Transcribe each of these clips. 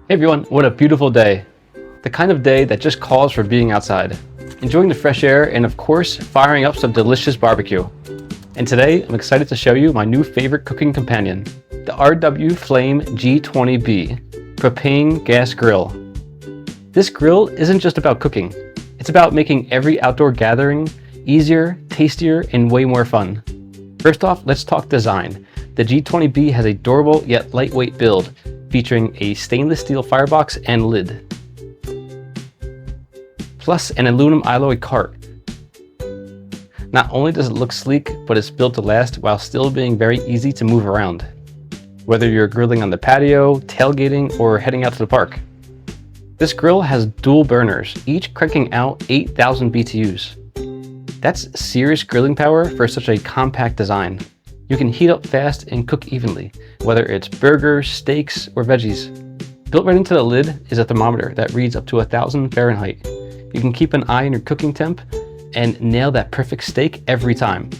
Hey everyone, what a beautiful day. The kind of day that just calls for being outside, enjoying the fresh air, and of course, firing up some delicious barbecue. And today, I'm excited to show you my new favorite cooking companion, the R.W.Flame G20B Propane Gas Grill. This grill isn't just about cooking, it's about making every outdoor gathering easier, tastier, and way more fun. First off, let's talk design. The G20B has a durable yet lightweight build, featuring a stainless steel firebox and lid, plus an aluminum alloy cart. Not only does it look sleek, but it's built to last while still being very easy to move around, whether you're grilling on the patio, tailgating, or heading out to the park. This grill has dual burners, each cranking out 8,000 BTUs. That's serious grilling power for such a compact design. You can heat up fast and cook evenly, whether it's burgers, steaks, or veggies. Built right into the lid is a thermometer that reads up to 1,000 Fahrenheit. You can keep an eye on your cooking temp and nail that perfect steak every time.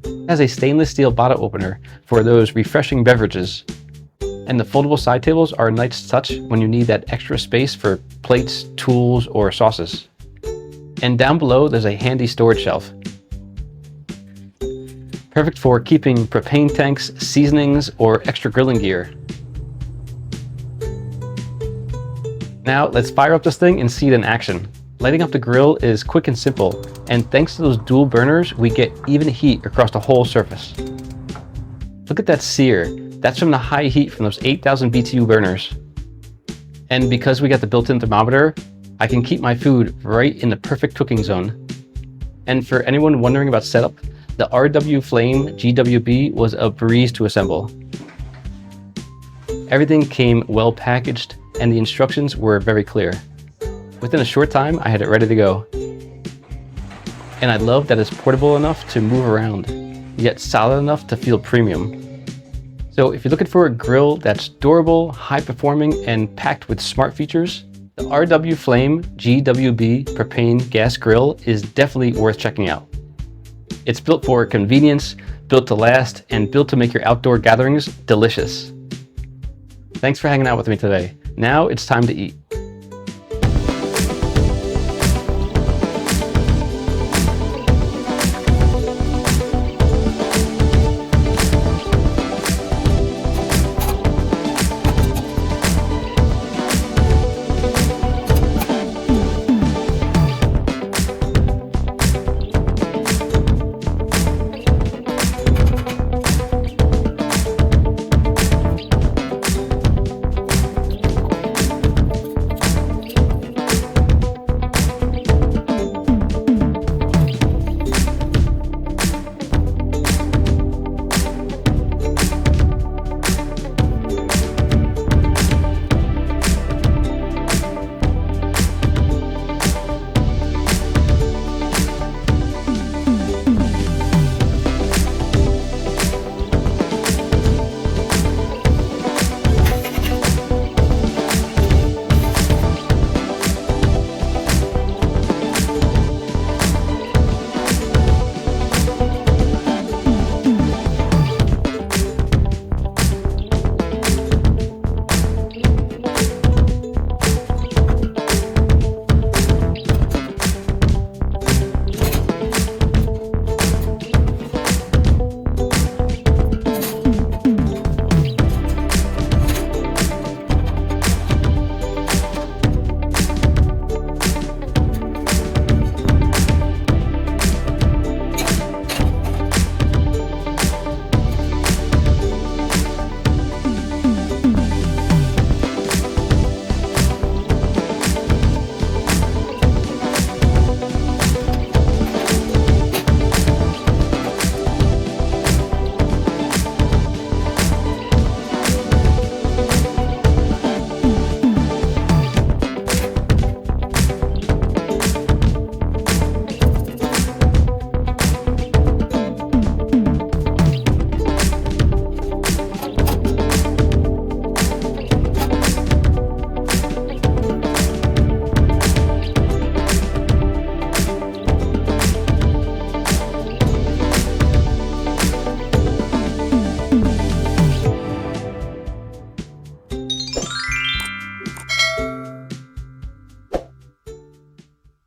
It has a stainless steel bottle opener for those refreshing beverages. And the foldable side tables are a nice touch when you need that extra space for plates, tools, or sauces. And down below, there's a handy storage shelf. Perfect for keeping propane tanks, seasonings, or extra grilling gear. Now let's fire up this thing and see it in action. Lighting up the grill is quick and simple, and thanks to those dual burners, we get even heat across the whole surface. Look at that sear. That's from the high heat from those 8,000 BTU burners. And because we got the built-in thermometer, I can keep my food right in the perfect cooking zone. And for anyone wondering about setup, the R.W.Flame GWB was a breeze to assemble. Everything came well packaged and the instructions were very clear. Within a short time, I had it ready to go. And I love that it's portable enough to move around, yet solid enough to feel premium. So if you're looking for a grill that's durable, high performing, and packed with smart features, the R.W.Flame GWB Propane Gas Grill is definitely worth checking out. It's built for convenience, built to last, and built to make your outdoor gatherings delicious. Thanks for hanging out with me today. Now it's time to eat.